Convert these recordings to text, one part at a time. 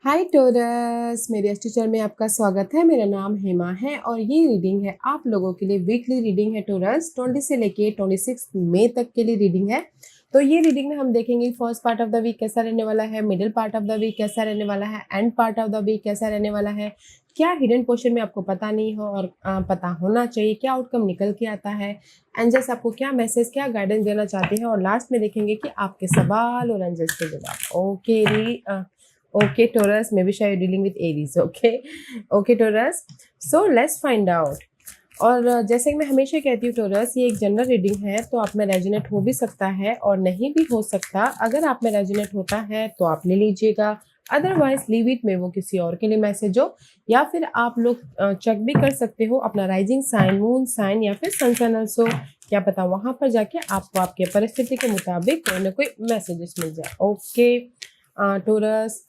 हाय torus, मेरे teacher में आपका स्वागत है। मेरा नाम हेमा है और ये रीडिंग है आप लोगों के लिए। वीकली रीडिंग है टोरस, 20 से लेके 26 मई तक के लिए रीडिंग है। तो ये रीडिंग में हम देखेंगे first part of the week कैसा रहने वाला है, middle part of the week कैसा रहने वाला है, end part of the week कैसा रहने वाला है। क्या हिडन पोर्शन में आपको पता नहीं हो और पता होना चाहिए, क्या आउटकम निकल के आता है, एंड जस्ट आपको क्या मैसेज, क्या गाइडेंस देना चाहते हैं। और लास्ट में देखेंगे कि आपके सवाल और एंजल्स के जवाब। Okay, Taurus, maybe you're dealing with Aries, okay, Taurus. So let's find out. और जैसे कि मैं हमेशा कहती हूँ टोरस, ये एक जनरल रीडिंग है, तो आप में रेजोनेट हो भी सकता है और नहीं भी हो सकता। अगर आप में रेजोनेट होता है तो आप ले लीजिएगा, अदरवाइज लीव इट में वो किसी और के लिए मैसेज हो। या फिर आप लोग चेक भी कर सकते हो अपना राइजिंग साइन, मून साइन या फिर सन साइन ऑल्सो। क्या पता वहां पर जाके आपको आपके परिस्थिति के मुताबिक कोई ना कोई मैसेजेस मिल जाए। ओके टोरस,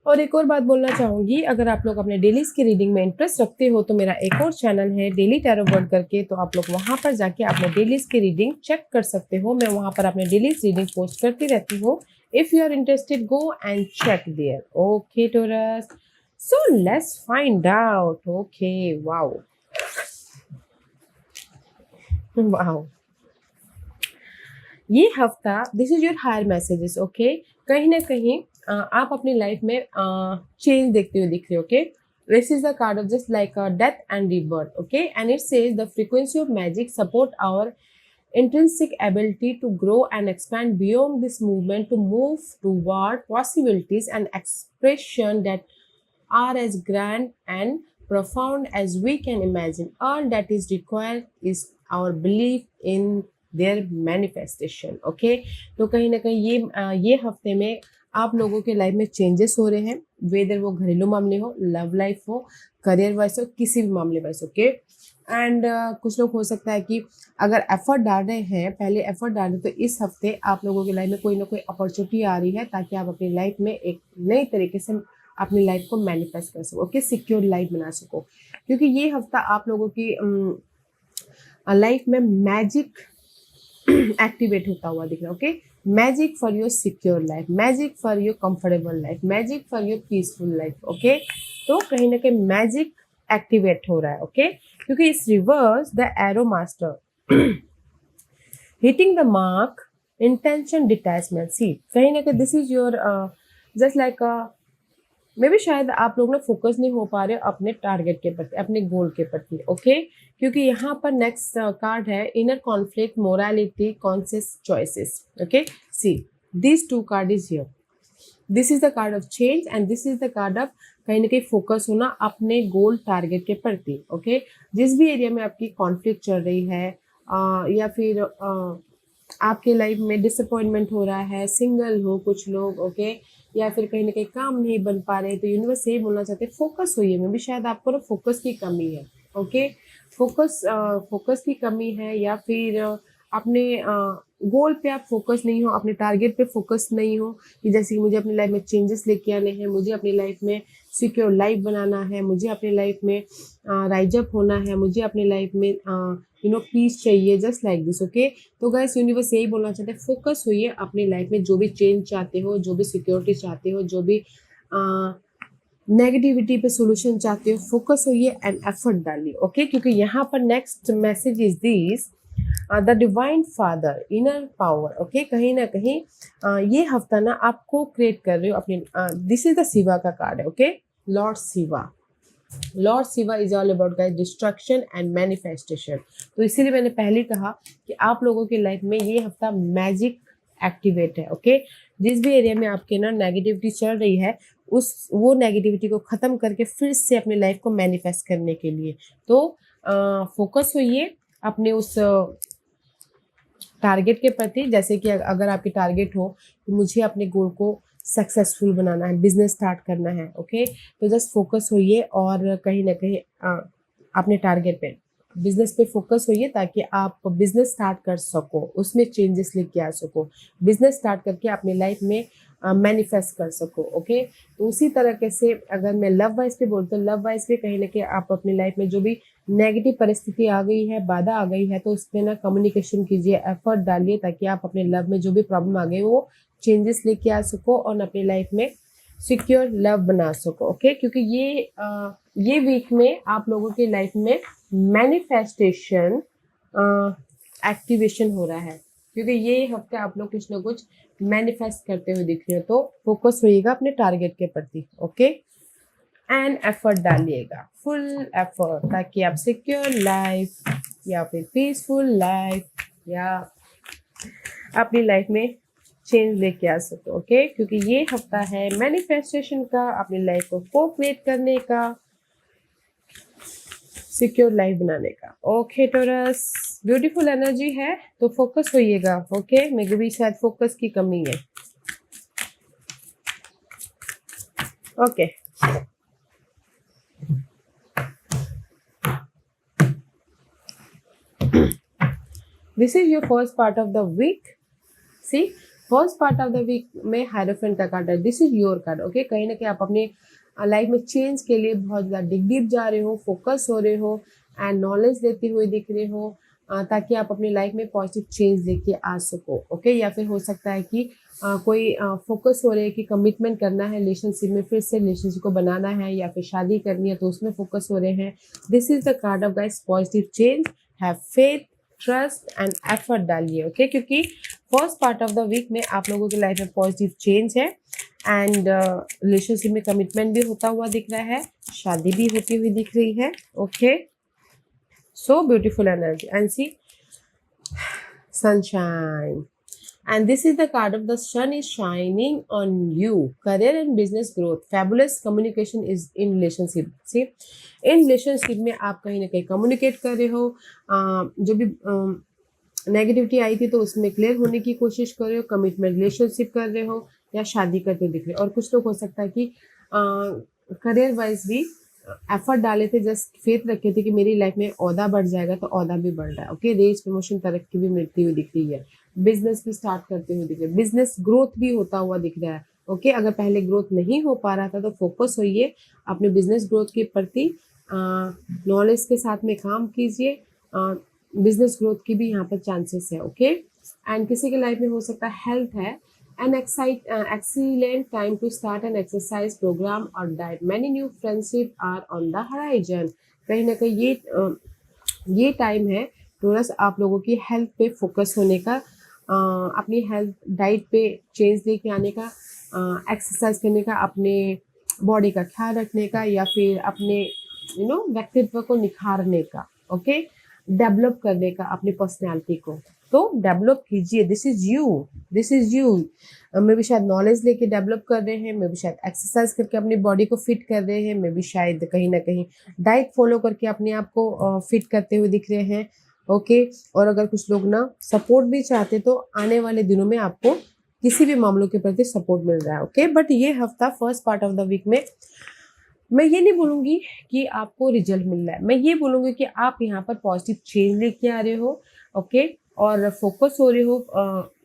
और एक और बात बोलना चाहूँगी, अगर आप लोग अपने डेलीज की रीडिंग में इंटरेस्ट रखते हो तो मेरा एक और चैनल है डेली टैरो वर्ड करके, तो आप लोग वहाँ पर जाके अपने डेलीज की रीडिंग चेक कर सकते हो। मैं वहाँ पर अपने डेलीज रीडिंग पोस्ट करती रहती हूँ। If you are interested, go and check there. Okay Taurus, so let's find out. Okay, wow wow, ये हफ्ता this is your higher messages. Okay, कहीं ना कहीं आप अपनी लाइफ में चेंज देखते हुए दिख रहे हो। Okay, this is the card of just like death and rebirth. Okay, and it says the frequency of magic support our intrinsic ability to grow and expand beyond this movement, to move toward possibilities and expression that are as grand and profound as we can imagine. All that is required is our belief in their manifestation. Okay, तो कहीं ना कहीं ये हफ्ते में आप लोगों के लाइफ में चेंजेस हो रहे हैं, वेदर वो घरेलू मामले हो, लव लाइफ हो, करियर वाइज हो, किसी भी मामले वाइज। ओके, एंड कुछ लोग हो सकता है कि अगर एफर्ट डाल रहे हैं, पहले एफर्ट डाल रहे, तो इस हफ्ते आप लोगों की लाइफ में कोई ना कोई अपॉर्चुनिटी आ रही है ताकि आप अपनी लाइफ में एक नई तरीके से अपनी लाइफ को मैनिफेस्ट कर सको। ओके, सिक्योर लाइफ बना सको, क्योंकि ये हफ्ता आप लोगों की लाइफ में मैजिक एक्टिवेट होता हुआ दिख रहा है। Okay, magic for your secure life, magic for your comfortable life, magic for your peaceful life. Okay, तो कहीं ना कहीं मैजिक एक्टिवेट हो रहा है। ओके, क्योंकि इस reverse the arrow master hitting the mark, intention, detachment. See, कहीं ना कहीं this is your just like मे भी शायद आप लोग ना फोकस नहीं हो पा रहे अपने टारगेट के प्रति, अपने गोल के प्रति। ओके, क्योंकि यहाँ पर नेक्स्ट कार्ड है inner conflict, morality, conscious choices. Okay, see this two card is here. This is the card of change and this is the card of कहीं ना कहीं फोकस होना अपने गोल टारगेट के प्रति। ओके, जिस भी एरिया में आपकी कॉन्फ्लिक्ट चल रही है या फिर आपके लाइफ में डिसअपॉइंटमेंट हो रहा है, सिंगल हो कुछ लोग, ओके, या फिर कहीं ना कहीं काम नहीं बन पा रहे, तो यूनिवर्स यही बोलना चाहते हैं फोकस होइए। में भी शायद आपको ना फोकस की कमी है। ओके, फोकस की कमी है, या फिर अपने गोल पे आप फोकस नहीं हो, अपने टारगेट पे फोकस नहीं हो कि जैसे कि मुझे अपनी लाइफ में चेंजेस लेके आने हैं, मुझे अपनी लाइफ में सिक्योर लाइफ बनाना है, मुझे अपनी लाइफ में राइज अप होना है, मुझे अपनी लाइफ में पीस चाहिए, जस्ट लाइक दिस। ओके, तो गाइस यूनिवर्स यही बोलना चाहते हैं फोकस होइए अपनी लाइफ में, जो भी चेंज चाहते हो, जो भी सिक्योरिटी चाहते हो, जो भी नेगेटिविटी पे सोल्यूशन चाहते हो, फोकस होइए एंड एफर्ट डालिए। ओके, क्योंकि यहाँ पर next message is this the divine father, inner power. Okay, कहीं ना कहीं ये हफ्ता ना आपको क्रिएट कर रहे हो अपने, दिस इज द शिवा का कार्ड है। Okay, Lord Shiva, Lord Shiva is all about guys destruction and manifestation. तो इसीलिए मैंने पहले कहा कि आप लोगों की लाइफ में ये हफ्ता मैजिक एक्टिवेट है। ओके, जिस भी एरिया में आपके ना नेगेटिविटी चल रही है, वो नेगेटिविटी को ख़त्म करके फिर से अपनी लाइफ को मैनिफेस्ट करने के लिए, तो फोकस होइए अपने उस टारगेट के प्रति। जैसे कि अगर आपकी टारगेट हो कि मुझे अपने गोल को सक्सेसफुल बनाना है, बिजनेस स्टार्ट करना है, ओके, तो जस्ट फोकस होइए और कहीं ना कहीं अपने टारगेट पे, बिजनेस पे फोकस होइए ताकि आप बिजनेस स्टार्ट कर सको, उसमें चेंजेस लेके आ सको, बिजनेस स्टार्ट करके अपनी लाइफ में मैनिफेस्ट कर सको। ओके, तो उसी तरीके से अगर मैं लव वाइज पे बोलती हूँ, लव वाइज पे कहीं ना कहीं आप अपनी लाइफ में जो भी नेगेटिव परिस्थिति आ गई है, बाधा आ गई है, तो उसमें ना कम्युनिकेशन कीजिए, एफर्ट डालिए ताकि आप अपने लव में जो भी प्रॉब्लम आ गई वो चेंजेस लेके आ सको और अपनी लाइफ में सिक्योर लव बना सको। ओके, क्योंकि ये वीक में आप लोगों की लाइफ में मैनिफेस्टेशन एक्टिवेशन हो रहा है, क्योंकि ये हफ्ते आप लोग कुछ ना कुछ मैनिफेस्ट करते हुए दिख रहे हो, तो फोकस होइएगा अपने टारगेट के प्रति। ओके, एंड एफर्ट डालिएगा, फुल एफर्ट, ताकि आप सिक्योर लाइफ या फिर पीसफुल लाइफ या अपनी लाइफ में चेंज लेके आ सको। ओके, क्योंकि ये हफ्ता है मैनिफेस्टेशन का, अपनी लाइफ को को-क्रिएट करने का, सिक्योर लाइफ बनाने का। ओके टॉरस, ब्यूटीफुल एनर्जी है, तो फोकस होइएगा। ओके, मेरे भी शायद फोकस की कमी है। Okay, this is your first part of the week. See, first part of the week में हायरोफेंट का कार्ड है, this is your card. Okay, कहीं ना कहीं आप अपनी लाइफ में चेंज के लिए बहुत ज़्यादा डिग डीप जा रहे हो, फोकस हो रहे हो एंड नॉलेज देते हुए दिख रहे हो, ताकि आप अपनी लाइफ में पॉजिटिव चेंज लेके आ सको। ओके, या फिर हो सकता है कि कोई फोकस हो रहे है कि कमिटमेंट करना है रिलेशनशिप में, फिर से रिलेशनशिप को बनाना है या फिर शादी करनी है, तो उसमें फोकस हो रहे हैं। This is the card of guys positive change, have faith, trust and effort डालिए। ओके, क्योंकि first part of the week में आप लोगों की लाइफ में पॉजिटिव चेंज है एंड रिलेशनशिप में कमिटमेंट भी होता हुआ दिख रहा है, शादी भी होती हुई दिख रही है। Okay, so beautiful energy and see sunshine, and this is the card of the sun is shining on you, career and business growth, fabulous communication is in relationship। see, in relationship में आप कहीं ना कहीं communicate कर रहे हो, जो भी नेगेटिविटी आई थी तो उसमें क्लियर होने की कोशिश कर रहे हो, कमिटमेंट रिलेशनशिप कर रहे हो या शादी करते दिख रहे हो। और कुछ लोग हो सकता है कि करियर वाइज भी एफर्ट डाले थे, जस्ट फेथ रखे थे कि मेरी लाइफ में ओहदा बढ़ जाएगा, तो ओहदा भी बढ़ रहा है। ओके, रेज प्रमोशन तरक्की भी मिलती हुई दिख रही है, बिजनेस भी स्टार्ट करते हुए दिख रहे हैं, बिजनेस ग्रोथ भी होता हुआ दिख रहा है। ओके, अगर पहले ग्रोथ नहीं हो पा रहा था तो फोकस होइए अपने बिजनेस ग्रोथ के प्रति, नॉलेज के साथ में काम कीजिए, बिजनेस ग्रोथ की भी यहाँ पर चांसेस है। ओके, एंड किसी के लाइफ में हो सकता है हेल्थ है, an excellent time to start an exercise program or diet, many new friendship are on the horizon। कहीं ना कहीं ये टाइम है टोरस आप लोगों की हेल्थ पे फोकस होने का, अपनी हेल्थ डाइट पे चेंज लेके आने का, एक्सरसाइज करने का, अपने बॉडी का ख्याल रखने का, या फिर अपने व्यक्तित्व को निखारने का। ओके, डेवलप करने का अपनी पर्सनैलिटी को, तो डेवलप कीजिए। This is you, this is you. मैं भी शायद नॉलेज लेके डेवलप कर रहे हैं, मैं भी शायद एक्सरसाइज करके अपनी बॉडी को फिट कर रहे हैं, मैं भी शायद कहीं ना कहीं डाइट फॉलो करके अपने आप को फिट करते हुए दिख रहे हैं। ओके, और अगर कुछ लोग ना सपोर्ट भी चाहते तो आने वाले दिनों में आपको किसी भी मामलों के प्रति सपोर्ट मिल रहा है। ओके, बट ये हफ्ता first part of the week में मैं ये नहीं बोलूँगी कि आपको रिजल्ट मिल रहा है, मैं ये बोलूँगी कि आप यहाँ पर पॉजिटिव चेंज लेके आ रहे हो। ओके, और फोकस हो रहे हो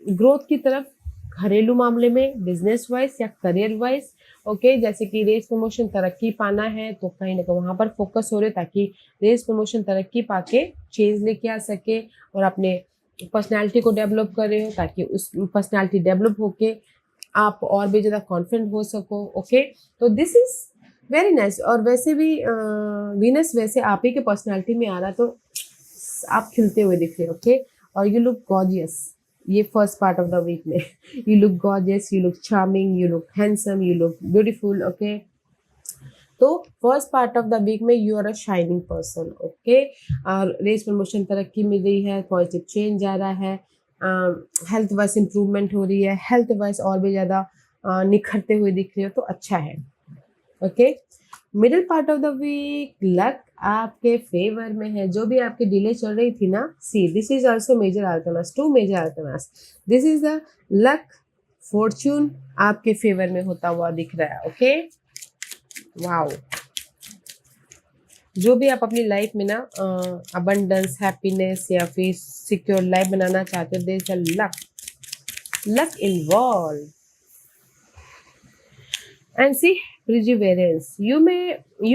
ग्रोथ की तरफ, घरेलू मामले में, बिजनेस वाइज या करियर वाइज। ओके, जैसे कि रेस प्रमोशन तरक्की पाना है तो कहीं ना कहीं वहाँ पर फोकस हो रहे, ताकि रेस प्रमोशन तरक्की पाके चेंज लेके आ सके, और अपने पर्सनैलिटी को डेवलप कर रहे हो ताकि उस पर्सनैलिटी डेवलप होके आप और भी ज़्यादा कॉन्फिडेंट हो सको। ओके, तो दिस इज वेरी नाइस। और वैसे भी वीनस वैसे आप ही के पर्सनैलिटी में आ रहा, तो आप खिलते हुए दिख रहे हो। ओके, और यू लुक गॉर्जियस ये first part of the week में। You look gorgeous, you look charming, you look handsome, you look beautiful. Okay, तो first part of the week में you are a shining person. Okay, और raise promotion तरक्की मिल रही है, positive change आ रहा है, हेल्थ वाइज इंप्रूवमेंट हो रही है, हेल्थ वाइज और भी ज़्यादा निखरते हुए दिख रहे हो, तो अच्छा है। Okay, middle part of the week luck आपके फेवर में है। जो भी आपकी डिले चल रही थी ना, see this is also major arcanas, 2 major arcanas, this is the luck fortune आपके फेवर में होता हुआ दिख रहा है। ओके, वाओ, जो भी आप अपनी लाइफ में ना अबंडेंस, हैप्पीनेस या फिर सिक्योर लाइफ बनाना चाहते हो, there is a luck involve. And see, perseverance, you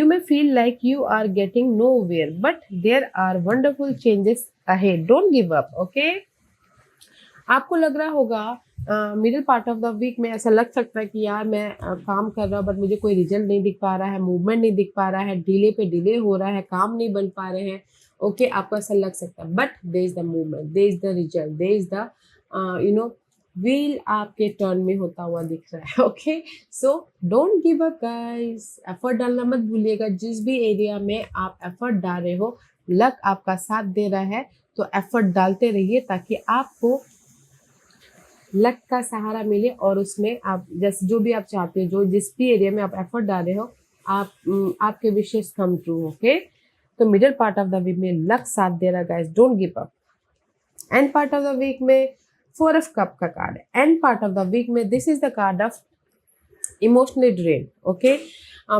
may feel like you are getting nowhere, but there are wonderful changes ahead, don't give up। okay, आपको लग रहा होगा middle part of the week में ऐसा लग सकता है कि यार मैं काम कर रहा हूँ बट मुझे कोई रिजल्ट नहीं दिख पा रहा है, मूवमेंट नहीं दिख पा रहा है, डिले पे डिले हो रहा है, काम नहीं बन पा रहे हैं। ओके, आपको ऐसा लग सकता है, but there is the movement, there is the result, there is the you know wheel आपके टर्न में होता हुआ दिख रहा है। Okay, so don't give up guys, effort डालना मत भूलिएगा। जिस भी एरिया में आप एफर्ट डाल रहे हो, लक आपका साथ दे रहा है, तो एफर्ट डालते रहिए ताकि आपको लक का सहारा मिले और उसमें आप जैसे जो भी आप चाहते हो, जो जिस भी एरिया में आप एफर्ट डाल रहे हो, आपके विशेष कम ट्रू। ओके, तो middle part of the week में लक साथ दे रहा guys, don't give up. End part of the week में 4 ऑफ कप का कार्ड है। End part of the week में this is the card of emotionally drain. Okay,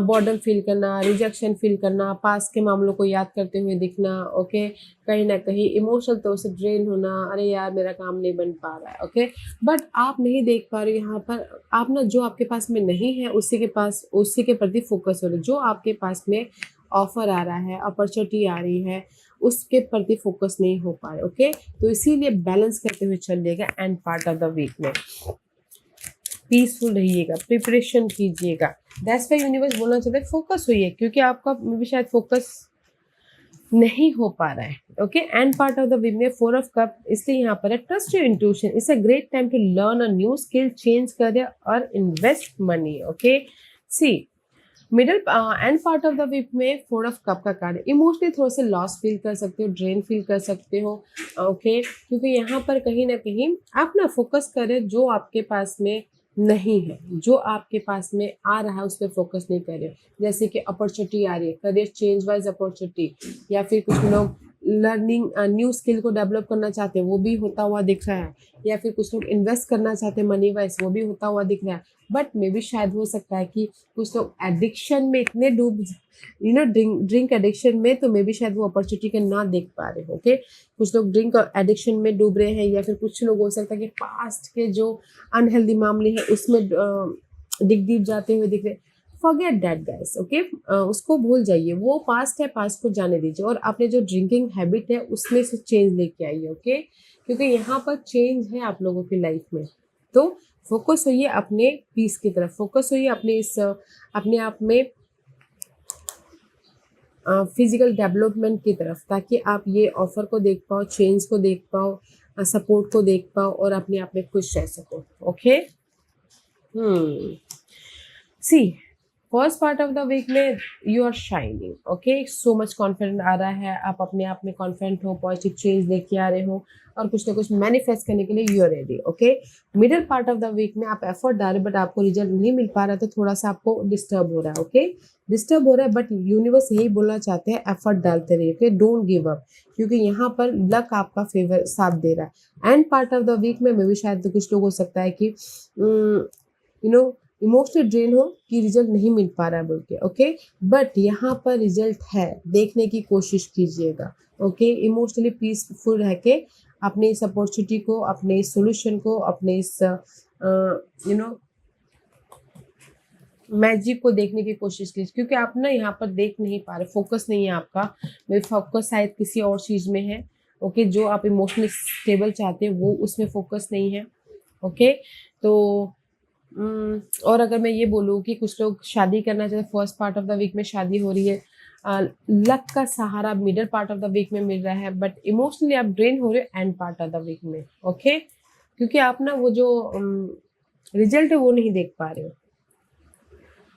boredom feel करना, rejection feel करना, पास के मामलों को याद करते हुए दिखना। ओके, कहीं ना कहीं इमोशनल तौर से ड्रेन होना, अरे यार मेरा काम नहीं बन पा रहा है। ओके, बट आप नहीं देख पा रहे यहाँ पर, आप ना जो आपके पास में नहीं है उसी के प्रति फोकस हो रहे। जो आपके पास में ऑफर आ रहा है, अपॉर्चुनिटी आ रही है, उसके प्रति फोकस नहीं हो पा रहे। ओके, तो इसीलिए बैलेंस करते हुए चलिएगा। End part of the week में पीसफुल रहिएगा, प्रिपरेशन कीजिएगा। दैट्स व्हाई यूनिवर्स बोलना चाहता है फोकस होइए, क्योंकि आपका भी शायद फोकस नहीं हो पा रहा है। Okay, and part of the week में 4 ऑफ कप, इसलिए यहाँ पर है trust your intuition, it's a great time to learn a new skill, change career और invest money. Okay, see middle end part of the week में 4 of cup का card है। Emotionally थोड़ा सा लॉस फील कर सकते हो, ड्रेन फील कर सकते हो। ओके, क्योंकि यहाँ पर कहीं ना कहीं आप ना फोकस करें जो आपके पास में नहीं है, जो आपके पास में आ रहा है उस पर फोकस नहीं कर रहे। जैसे कि अपॉर्चुनिटी आ रही है, करियर चेंज वाइज अपॉर्चुनिटी, या फिर कुछ लोग लर्निंग न्यू स्किल को डेवलप करना चाहते हैं, वो भी होता हुआ दिख रहा है। या फिर कुछ लोग इन्वेस्ट करना चाहते हैं मनी वाइज, वो भी होता हुआ दिख रहा है। बट मे भी शायद हो सकता है कि कुछ लोग एडिक्शन में इतने डूब, ड्रिंक एडिक्शन में, तो मे भी शायद वो अपॉर्चुनिटी के ना देख पा रहे हो। ओके, कुछ लोग ड्रिंक एडिक्शन में डूब रहे हैं, या फिर कुछ लोग हो सकता है कि पास्ट के जो अनहेल्दी मामले हैं उसमें डिग जाते हुए दिख रहे। Forget that guys. ओके, उसको भूल जाइए, वो पास्ट है, पास्ट को जाने दीजिए और अपने जो ड्रिंकिंग हैबिट है उसमें से चेंज लेके आइए। ओके, क्योंकि यहाँ पर चेंज है आप लोगों की लाइफ में। तो फोकस होइए अपने पीस की तरफ, फोकस होइए अपने आप में फिजिकल डेवलपमेंट की तरफ, ताकि आप ये ऑफर को देख पाओ, चेंज को देख पाओ, सपोर्ट को देख पाओ और अपने आप में खुश रह सको। Okay, see first part of the week में you are shining. Okay, so much confident आ रहा है, आप अपने आप में कॉन्फिडेंट हो, पॉजिटिव चेंज लेके आ रहे हो और कुछ ना कुछ मैनिफेस्ट करने के लिए you are ready. Okay, middle part of the week में आप एफर्ट डाल रहे बट आपको रिजल्ट नहीं मिल पा रहा, तो थोड़ा सा आपको डिस्टर्ब हो रहा है। ओके, डिस्टर्ब हो रहा है, बट यूनिवर्स यही बोलना चाहते हैं, एफर्ट डालते रहिए। ओके, डोंट गिव अप, क्योंकि यहाँ पर लक आपका फेवर साथ दे रहा है। End part of the week में भी शायद कुछ लोग हो सकता है कि इमोशनल ड्रेन हो कि रिजल्ट नहीं मिल पा रहा है बोल के। ओके, बट यहाँ पर रिजल्ट है, देखने की कोशिश कीजिएगा। ओके, इमोशनली पीसफुल रह के अपने इस अपॉर्चुनिटी को, अपने इस सोल्यूशन को, अपने इस मैजिक को देखने की कोशिश कीजिए, क्योंकि आप ना यहाँ पर देख नहीं पा रहे, फोकस नहीं है आपका। मेरे फोकस शायद किसी और चीज़ में है। ओके, जो आप इमोशनली स्टेबल चाहते हैं वो उसमें फोकस नहीं है। ओके, तो और अगर मैं ये बोलूँ कि कुछ लोग शादी करना चाहते, first part of the week में शादी हो रही है, लक का सहारा middle part of the week में मिल रहा है, बट इमोशनली आप ड्रेन हो रहे हो end part of the week में। ओके, क्योंकि आप ना वो जो रिजल्ट है वो नहीं देख पा रहे हो।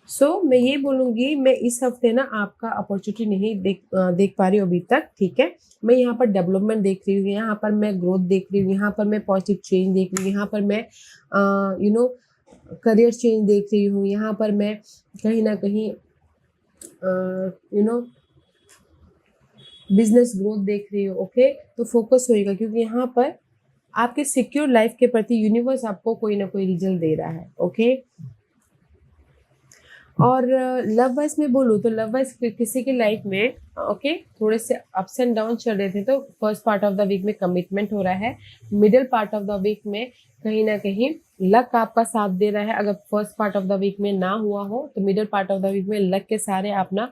सो मैं ये बोलूँगी, मैं इस हफ्ते ना आपका अपॉर्चुनिटी नहीं देख पा रही हूँ अभी तक। ठीक है, मैं यहाँ पर डेवलपमेंट देख रही हूँ, यहाँ पर मैं ग्रोथ देख रही हूँ, यहाँ पर मैं पॉजिटिव चेंज देख रही हूँ, यहाँ पर मैं करियर चेंज देख रही हूँ, यहाँ पर मैं कहीं ना कहीं बिजनेस ग्रोथ देख रही हूँ। ओके, तो फोकस होएगा, क्योंकि यहाँ पर आपके सिक्योर लाइफ के प्रति यूनिवर्स आपको कोई ना कोई रिजल्ट दे रहा है। ओके, और लव वाइज में बोलूँ तो लव वाइज किसी की लाइफ में ओके थोड़े से अप्स एंड डाउन चल रहे थे, तो first part of the week में कमिटमेंट हो रहा है। Middle part of the week में कहीं ना कहीं लक आपका साथ दे रहा है। अगर first part of the week में ना हुआ हो तो middle part of the week में लक के सारे आप ना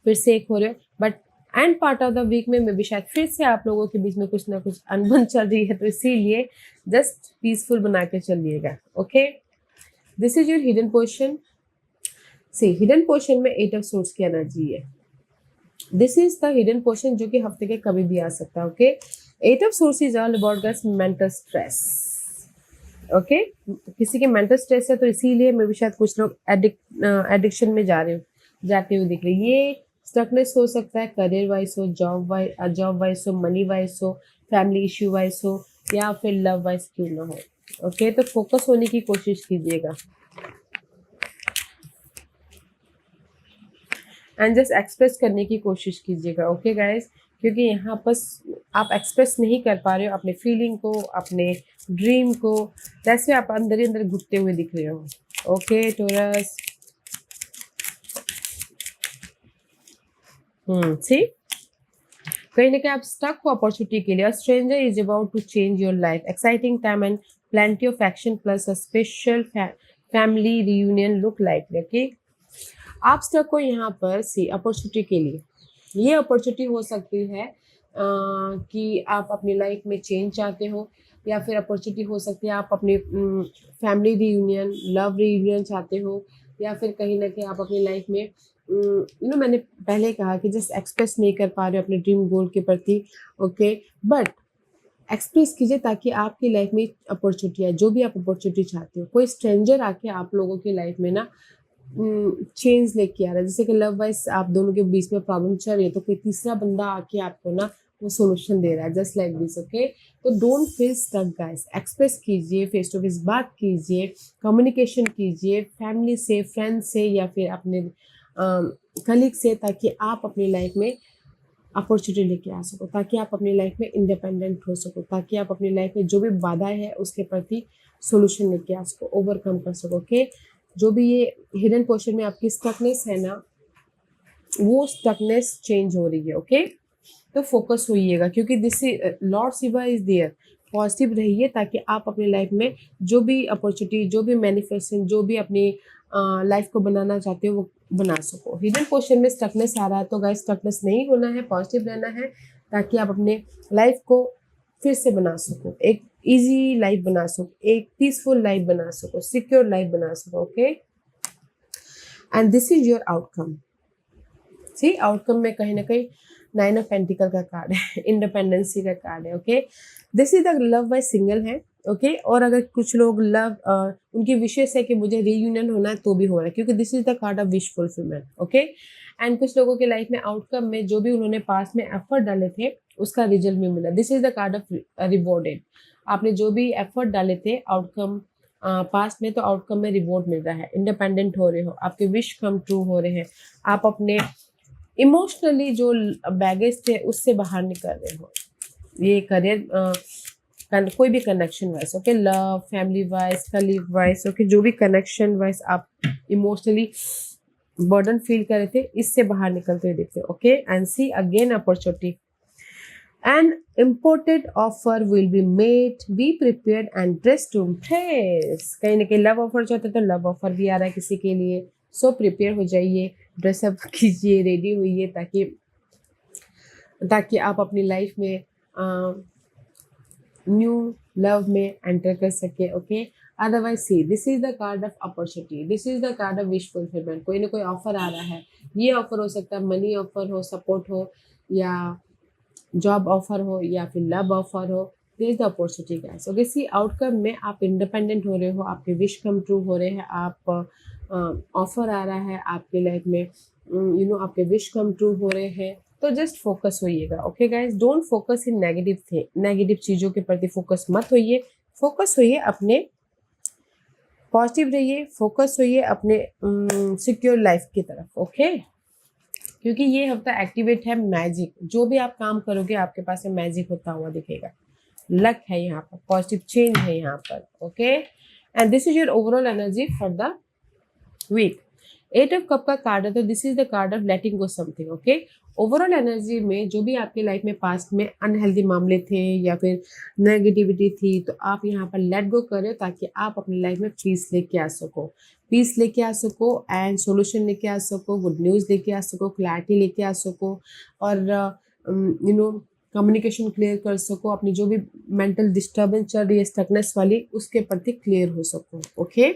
फिर से एक हो रहे हो, but end part of the week में मे भी शायद फिर से आप लोगों के बीच में कुछ ना कुछ अनबन चल रही है, तो इसीलिए जस्ट पीसफुल बना के चलिएगा। Okay, this is your hidden portion. See, hidden portion में 8 ऑफ सोर्स की एनर्जी है। This is the hidden portion जो कि हफ्ते के कभी भी आ सकता है। Okay, 8 of swords is all about guess mental stress. Okay, किसी के मेंटल स्ट्रेस है तो इसीलिए मे भी शायद कुछ लोग एडिक्शन में जाते हुए दिख रहे। ये स्टकनेस हो सकता है करियर वाइज हो, जॉब वाइज हो, मनी वाइज हो, फैमिली इश्यू वाइज हो, या फिर लव वाइज क्यों ना हो। ओके, तो फोकस होने की कोशिश कीजिएगा एंड जस्ट एक्सप्रेस करने की कोशिश कीजिएगा। ओके गाइज, क्योंकि यहाँ पर आप एक्सप्रेस नहीं कर पा रहे हो अपने फीलिंग को, अपने ड्रीम को, जैसे आप अंदर ही अंदर घुटते हुए दिख रहे हो। ओके टोरस, सी, कहीं ना कहीं आप स्टक हो अपॉर्चुनिटी के लिए। Stranger is about to change your life, exciting time and plenty of action plus a special family reunion look like. Okay, आप स्टक हो यहाँ पर सी अपॉर्चुनिटी के लिए। ये अपॉर्चुनिटी हो सकती है कि आप अपनी लाइफ में चेंज चाहते हो, या फिर अपॉर्चुनिटी हो सकती है आप अपनी फैमिली रियूनियन, लव रियूनियन चाहते हो, या फिर कहीं ना कहीं आप अपनी लाइफ में मैंने पहले कहा कि जस्ट एक्सप्रेस नहीं कर पा रहे हो अपने ड्रीम गोल के प्रति। ओके, बट एक्सप्रेस कीजिए ताकि आपकी लाइफ में अपॉर्चुनिटी है, जो भी आप अपॉर्चुनिटी चाहते हो। कोई स्ट्रेंजर आके आप लोगों की लाइफ में ना चेंज लेके आ रहा है, जैसे कि लव वाइज आप दोनों के बीच में प्रॉब्लम चल रही है, तो कोई तीसरा बंदा आके आपको ना वो सोल्यूशन दे रहा है, जस्ट लाइक दिस। ओके, तो don't feel stuck guys, express कीजिए, फेस टू फेस बात कीजिए, कम्युनिकेशन कीजिए फैमिली से, फ्रेंड से, या फिर अपने कलीग से, ताकि आप अपनी लाइफ में अपॉर्चुनिटी लेके आ सको, ताकि आप अपनी लाइफ में इंडिपेंडेंट हो सको, ताकि आप अपनी लाइफ में जो भी बाधा है उसके प्रति सोल्यूशन लेके आ सको, ओवरकम कर सको। ओके, जो भी ये हिडन पोर्शन में आपकी स्टकनेस है ना, वो स्टकनेस चेंज हो रही है। ओके, तो फोकस होइएगा, क्योंकि this lord Shiva is there. Positive रहिए ताकि आप अपनी लाइफ में जो भी अपॉर्चुनिटी, जो भी मैनिफेस्टेशन, जो भी अपनी लाइफ को बनाना चाहते हो वो बना सको। हिडन पोर्शन में स्टकनेस आ रहा है तो गाइस स्टकनेस नहीं होना है, पॉजिटिव रहना है, ताकि आप अपने लाइफ को फिर से बना सको, एक इजी लाइफ बना सको, एक पीसफुल लाइफ बना सको, सिक्योर लाइफ बना सको। Okay, and this is your outcome. See, outcome में कहीं ना कहीं 9 ऑफ पेंटिकल का कार्ड है, इंडिपेंडेंसी का कार्ड है। Okay, this is the love by single है। ओके, और अगर कुछ लोग लव उनकी विशेष है कि मुझे रीयूनियन होना है तो भी हो रहा है, क्योंकि this is the card of wish fulfilment. Okay, and कुछ लोगों के लाइफ में आउटकम में जो भी उन्होंने पास में एफर्ट डाले थे उसका रिजल्ट भी मिला। This is the card of rewarded. आपने जो भी एफर्ट डाले थे आउटकम पास्ट में, तो आउटकम में रिवॉर्ड मिल रहा है, इंडिपेंडेंट हो रहे हो, आपके विश कम ट्रू हो रहे हैं, आप अपने इमोशनली जो बैगेज थे उससे बाहर निकल रहे हो। ये करियर कोई भी connection wise, okay, love, family wise, colleague wise, okay, जो भी कनेक्शन वाइज आप इमोशनली बर्डन फील कर रहे थे, इससे बाहर निकलते हुए दिखते हो। Okay, and see again opportunity, an important offer will be made, be prepared and dress to impress. कहीं ना कहीं लव ऑफर चाहते तो लव ऑफर भी आ रहा है किसी के लिए, सो प्रिपेयर हो जाइए, ड्रेसअप कीजिए, रेडी होइए, ताकि आप अपनी लाइफ में न्यू लव में एंटर कर सके। Okay, otherwise see, this is the card of opportunity, this is the card of wish fulfilment. कोई ना कोई ऑफर आ रहा है, ये ऑफर हो सकता है मनी ऑफर हो, सपोर्ट हो, या जॉब ऑफर हो, या फिर लव ऑफर हो। This is the opportunity guys. Okay, see outcome में आप इंडिपेंडेंट हो रहे हो, आपके विश कम ट्रू हो रहे हैं, आप ऑफर आ रहा है आपके लाइफ में, आपके विश कम ट्रू हो रहे हैं, तो जस्ट फोकस होइएगा। Okay guys, don't focus in negative चीज़ों के प्रति फोकस मत होइए, फोकस होइए अपने, पॉजिटिव रहिए, फोकस होइए अपने सिक्योर लाइफ की तरफ। ओके, क्योंकि ये हफ्ता एक्टिवेट है मैजिक, जो भी आप काम करोगे आपके पास में मैजिक होता हुआ दिखेगा, लक है यहाँ पर, पॉजिटिव चेंज है यहाँ पर। Okay, and this is your overall energy for the week. Eight of cup का कार्ड है तो this is the card of letting go something, okay. Overall energy में जो भी आपकी लाइफ में पास्ट में अनहेल्दी मामले थे या फिर नेगेटिविटी थी, तो आप यहाँ पर लेट गो कर रहे हो ताकि आप अपनी लाइफ में पीस लेके आ सको, पीस लेके आ सको एंड सोल्यूशन लेके आ सको, गुड न्यूज़ लेके आ सको, क्लैरिटी लेके आ सको, और यू नो कम्युनिकेशन क्लियर कर सको, अपनी जो भी मेंटल डिस्टर्बेंस चल रही है स्टकनेस वाली उसके प्रति क्लियर हो सको, ओके।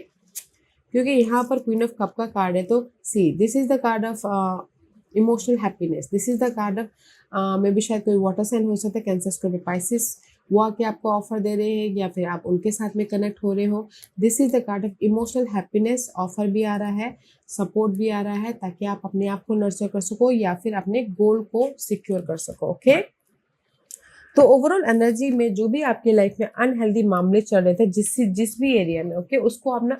क्योंकि यहाँ पर क्वीन ऑफ कप का कार्ड है तो सी this is the card of emotional happiness, this is the card of may be शायद कोई वाटर साइन हो सकता है, कैंसर, स्कॉर्पियो, पाइसिस, वो आके आपको ऑफर दे रहे हैं या फिर आप उनके साथ में कनेक्ट हो रहे हो। This is the card of emotional happiness, offer भी आ रहा है, सपोर्ट भी आ रहा है ताकि आप अपने आप को नर्चर कर सको या फिर अपने गोल को सिक्योर कर सको, ओके। तो ओवरऑल एनर्जी में जो भी आपकी लाइफ में अनहेल्दी मामले चल रहे थे जिस भी एरिया में, ओके, उसको आप ना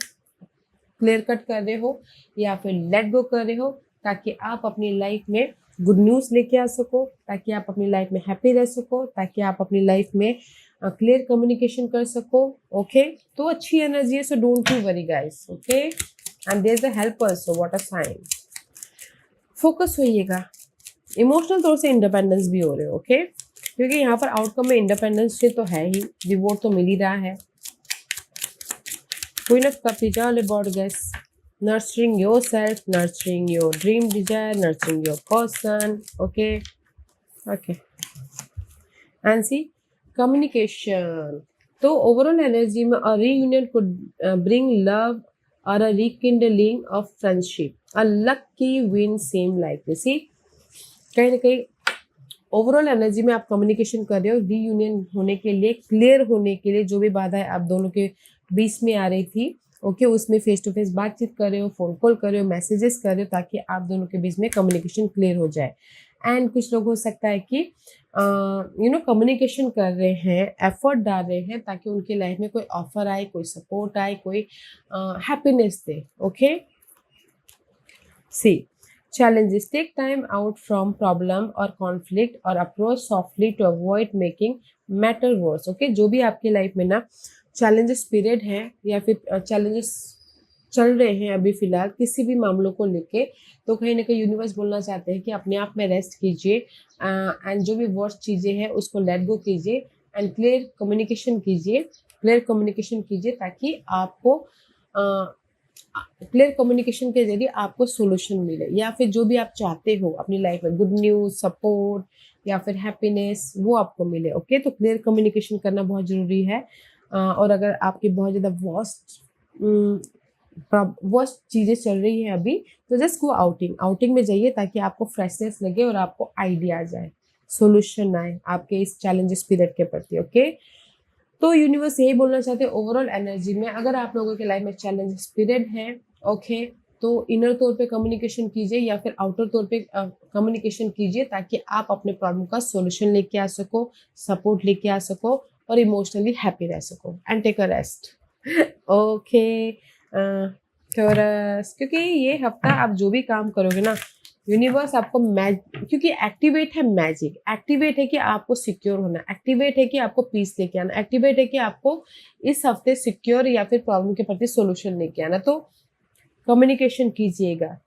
क्लियर कट कर रहे हो या फिर लेट गो कर रहे हो ताकि आप अपनी लाइफ में गुड न्यूज़ लेके आ सको, ताकि आप अपनी लाइफ में हैप्पी रह सको, ताकि आप अपनी लाइफ में क्लियर कम्युनिकेशन कर सको, ओके। तो अच्छी एनर्जी है, so don't you worry guys, okay. And there is a help also, what a sign. Focus होइएगा, इमोशनल तौर से इंडिपेंडेंस भी हो रहे हो, ओके, क्योंकि यहाँ पर आउटकम में इंडिपेंडेंस से तो है ही, रिवॉर्ड तो मिल ही रहा है। Queen of Cups is all about, guys, nurturing yourself, nurturing your dream desire, nurturing your person, okay, okay. And see, communication. तो ओवरऑल एनर्जी में a reunion could bring love or a rekindling of friendship, a lucky win seem like this. See, कहीं ना कहीं overall energy में आप communication कर रहे हो रीयूनियन होने के लिए, क्लियर होने के लिए, जो भी बाधा है आप दोनों के बीच में आ रही थी, ओके, उसमें फेस टू फेस बातचीत कर रहे हो, फोन कॉल कर रहे हो, मैसेजेस कर रहे हो ताकि आप दोनों के बीच में कम्युनिकेशन क्लियर हो जाए। एंड कुछ लोग हो सकता है कि कम्युनिकेशन कर रहे हैं, एफर्ट डाल रहे हैं ताकि उनकी लाइफ में कोई ऑफर आए, कोई सपोर्ट आए, कोई happiness they, okay. C, challenges take time out from problem or conflict or approach softly to avoid making matter worse, okay। जो भी आपकी लाइफ में ना चैलेंजेस पीरियड है या फिर चैलेंजेस चल रहे हैं अभी फिलहाल किसी भी मामलों को लेके, तो कहीं ना कहीं यूनिवर्स बोलना चाहते हैं कि अपने आप में रेस्ट कीजिए एंड जो भी वर्स्ट चीज़ें हैं उसको लेट गो कीजिए एंड क्लियर कम्युनिकेशन कीजिए, क्लियर कम्युनिकेशन कीजिए ताकि आपको क्लियर कम्युनिकेशन के जरिए आपको सोल्यूशन मिले या फिर जो भी आप चाहते हो अपनी लाइफ में, गुड न्यूज़, सपोर्ट या फिर हैप्पीनेस, वो आपको मिले, ओके। तो क्लियर कम्युनिकेशन करना बहुत ज़रूरी है। और अगर आपकी बहुत ज़्यादा वर्स्ट चीज़ें चल रही हैं अभी, तो जस्ट गो आउटिंग में जाइए ताकि आपको फ्रेशनेस लगे और आपको आइडिया आ जाए, सोल्यूशन आए आपके इस चैलेंजेस पीरियड के प्रति, ओके। तो यूनिवर्स यही बोलना चाहते हैं ओवरऑल एनर्जी में, अगर आप लोगों के लाइफ में चैलेंजेस पीरियड है, ओके, तो इनर तौर पे कम्युनिकेशन कीजिए या फिर आउटर तौर पे कम्युनिकेशन कीजिए ताकि आप अपने प्रॉब्लम का सॉल्यूशन लेके आ सको, सपोर्ट लेके आ सको और इमोशनली हैप्पी रह सको and take a rest, okay. क्योंकि ये हफ्ता आप जो भी काम करोगे ना, यूनिवर्स आपको क्योंकि एक्टिवेट है मैजिक, एक्टिवेट है कि आपको सिक्योर होना, एक्टिवेट है कि आपको पीस लेके आना, एक्टिवेट है कि आपको इस हफ्ते सिक्योर या फिर प्रॉब्लम के प्रति सॉल्यूशन लेके आना। तो कम्युनिकेशन कीजिएगा,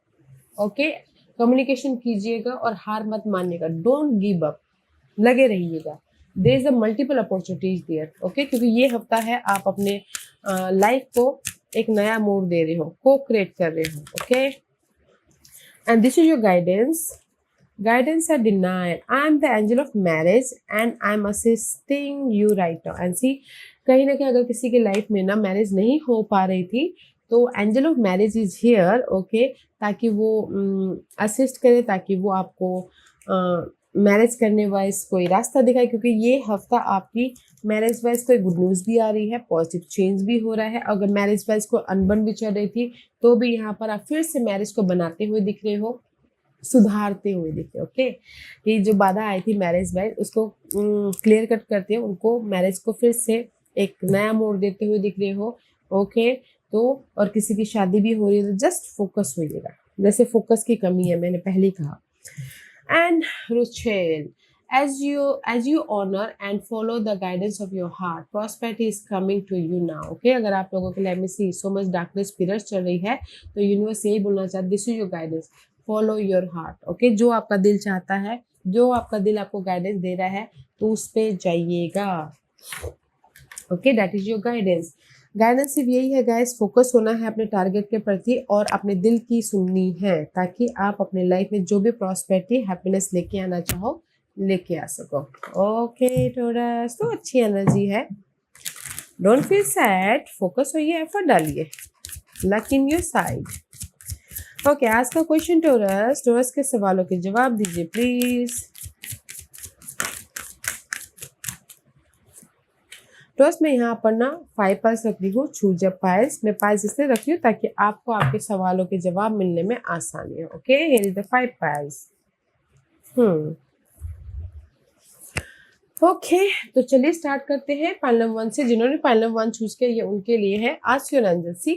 ओके, कम्युनिकेशन कीजिएगा और हार मत मानिएगा, डोंट गिव अप, लगे रहिएगा। There is a multiple opportunities there, okay, क्योंकि ये हफ्ता है आप अपने लाइफ को एक नया मोड़ दे रहे हो, को क्रिएट कर रहे हो, okay. And this is your guidance. Guidance are denied. I am the angel of marriage and I am assisting you right now. And see, कहीं ना कहीं अगर किसी की लाइफ में ना मैरिज नहीं हो पा रही थी तो angel of marriage is here, okay, ताकि वो असिस्ट करे, ताकि वो आपको मैरिज करने वाइज कोई रास्ता दिखाए, क्योंकि ये हफ्ता आपकी मैरिज वाइज कोई गुड न्यूज़ भी आ रही है, पॉजिटिव चेंज भी हो रहा है। अगर मैरिज वाइज को अनबन भी चल रही थी तो भी यहाँ पर आप फिर से मैरिज को बनाते हुए दिख रहे हो, सुधारते हुए दिख रहे हो, ओके। ये जो बाधा आई थी मैरिज वाइज उसको क्लियर कट करते हैं, उनको मैरिज को फिर से एक नया मोड़ देते हुए दिख रहे हो, ओके। तो और किसी की शादी भी हो रही है तो जस्ट फोकस होइएगा, जैसे फोकस की कमी है, मैंने पहले ही कहा। एंड रुचेल, as you honor and follow the guidance of your heart, prosperity is coming to you now. Okay, अगर आप लोगों के लाइफ में सी so much darkness periods चल रही है तो यूनिवर्स यही बोलना चाहता है, this is your guidance, follow your heart. Okay, जो आपका दिल चाहता है, जो आपका दिल आपको गाइडेंस दे रहा है, तो उस पे जाइएगा. Okay, that is your guidance. Guidance सिर्फ यही है गाइस, फोकस होना है अपने टारगेट के प्रति और अपने दिल की सुननी है, ताकि आप अपने लाइफ में जो भी प्रॉस्पेरिटी हैप्पीनेस लेके आना चाहो लेके आ सको. ओके टॉरस, तो अच्छी एनर्जी है. डोंट फील सैड, फोकस होइए, एफर्ट डालिए, luck in your side. Okay, आज का क्वेश्चन टॉरस, टॉरस के सवालों के जवाब दीजिए प्लीज. टॉरस मैं यहाँ पर ना 5 पाइल्स रख रही हूँ, चूज अ पाइल्स. मैं पाइल्स इसलिए रख रही हूँ ताकि आपको आपके सवालों के जवाब मिलने में आसानी हो. Okay, here is the 5 piles. Okay, तो चलिए स्टार्ट करते हैं पाइल नंबर 1 से. जिन्होंने पाइल नंबर 1 चूज किया ये उनके लिए है. Ask your angel, see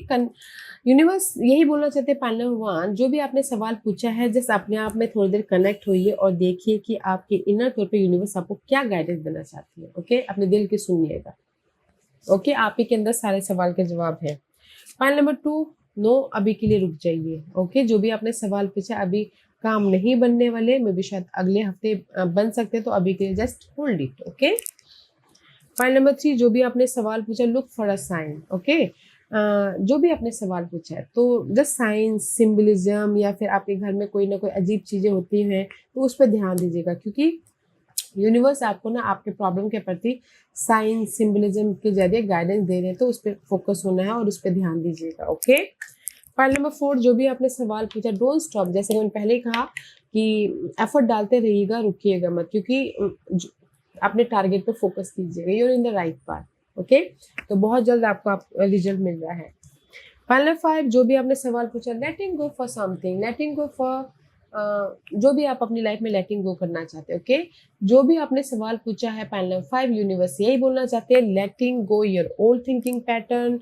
universe यही बोलना चाहते हैं. पाइल नंबर 1, जो भी आपने सवाल पूछा है, जस्ट अपने आप में थोड़ी देर कनेक्ट होइए और देखिए कि आपके इनर तौर पे यूनिवर्स आपको क्या गाइडेंस देना चाहती है. ओके, अपने दिल की सुनिएगा. ओके, आप ही के अंदर सारे सवाल के जवाब है. पाइल नंबर 2, नो, अभी के लिए रुक जाइए. ओके, जो भी आपने सवाल पूछा अभी काम नहीं बनने वाले, मे भी शायद अगले हफ्ते बन सकते, तो अभी के लिए just hold it. Okay. Pile number 3, जो भी आपने सवाल पूछा, look for a sign. Okay, जो भी आपने सवाल पूछा है तो जस्ट साइन, सिंबलिज्म, या फिर आपके घर में कोई ना कोई अजीब चीजें होती हैं तो उस पर ध्यान दीजिएगा, क्योंकि यूनिवर्स आपको ना आपके प्रॉब्लम के प्रति साइन, सिंबलिज्म के जरिए गाइडेंस दे रहे हैं, तो उस पर फोकस होना है और उस पर ध्यान दीजिएगा. ओके. पाइल नंबर 4, जो भी आपने सवाल पूछा, डोंट स्टॉप. जैसे मैंने पहले ही कहा कि एफर्ट डालते रहिएगा, रुकिएगा मत, क्योंकि अपने टारगेट पे फोकस कीजिएगा. You're in the right path. Okay, तो बहुत जल्द आपको रिजल्ट मिल रहा है. पाइल नंबर 5, जो भी आपने सवाल पूछा, letting go for something, letting go for जो भी आप अपनी लाइफ में लेटिंग गो करना चाहते हैं. ओके, जो भी आपने सवाल पूछा है, पाइल नंबर 5 यूनिवर्स यही बोलना चाहते हैं, letting go your old thinking pattern,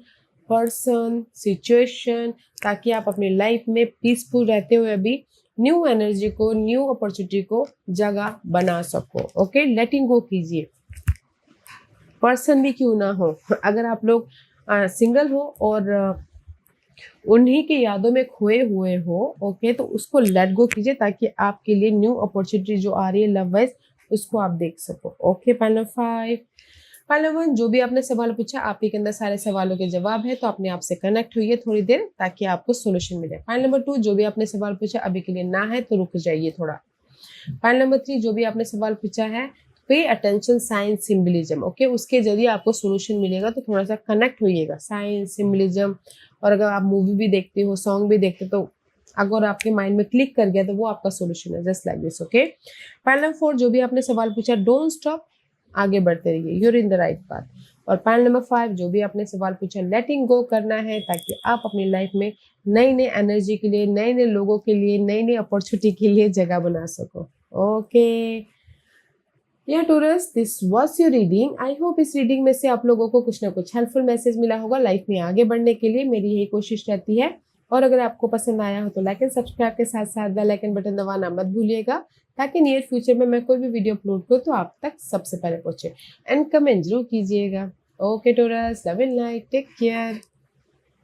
person, situation, ताकि आप अपनी लाइफ में पीसफुल रहते हुए अभी न्यू एनर्जी को, न्यू अपॉर्चुनिटी को जगह बना सको. ओके, लेटिंग गो कीजिए. पर्सन भी क्यों ना हो, अगर आप लोग सिंगल हो और उन्हीं की यादों में खोए हुए हो, ओके, तो उसको लेट गो कीजिए, ताकि आपके लिए न्यू अपॉर्चुनिटी जो आ रही है लव वाइज, उसको आप देख सको. Okay, pile number 5. Pile number 1, जो भी आपने सवाल पूछा, आप ही के अंदर सारे सवालों के जवाब है, तो अपने आप से कनेक्ट हुई थोड़ी देर ताकि आपको सोल्यूशन मिले. पाइल नंबर 2, जो भी आपने सवाल पूछा अभी के लिए ना है तो रुक जाइए थोड़ा. पाइल नंबर 3, जो भी आपने सवाल पूछा है, pay attention, science, symbolism. Okay, उसके जरिए आपको सोल्यूशन मिलेगा, तो थोड़ा सा कनेक्ट होइएगा. साइंस, सिंबलिज्म, और अगर आप मूवी भी देखते हो, सॉन्ग भी देखते हो, तो अगर आपके माइंड में क्लिक कर गया तो वो आपका सोल्यूशन है. Just like this. Okay. Pile number 4, जो भी आपने सवाल पूछा, डोंट स्टॉप, आगे बढ़ते रहिए, you're in the right path. और पाइल नंबर 5, जो भी आपने सवाल पूछा, लेटिंग गो करना है, ताकि आप अपनी लाइफ में नई नई एनर्जी के लिए, नए नए लोगों के लिए, नई नई अपॉर्चुनिटी के लिए जगह बना सको. ओके या टूरस, this was your reading. I hope इस रीडिंग में से आप लोगों को कुछ ना कुछ हेल्पफुल मैसेज मिला होगा. लाइफ में आगे बढ़ने के लिए मेरी यही कोशिश रहती है. और अगर आपको पसंद आया हो तो लाइक एंड सब्सक्राइब के साथ साथ बेल आइकन बटन दबाना मत भूलिएगा, ताकि नियर फ्यूचर में मैं कोई भी वीडियो अपलोड करूँ तो आप तक सबसे पहले पहुंचे. एंड कमेंट जरूर कीजिएगा. ओके टूरस, love and light, take care.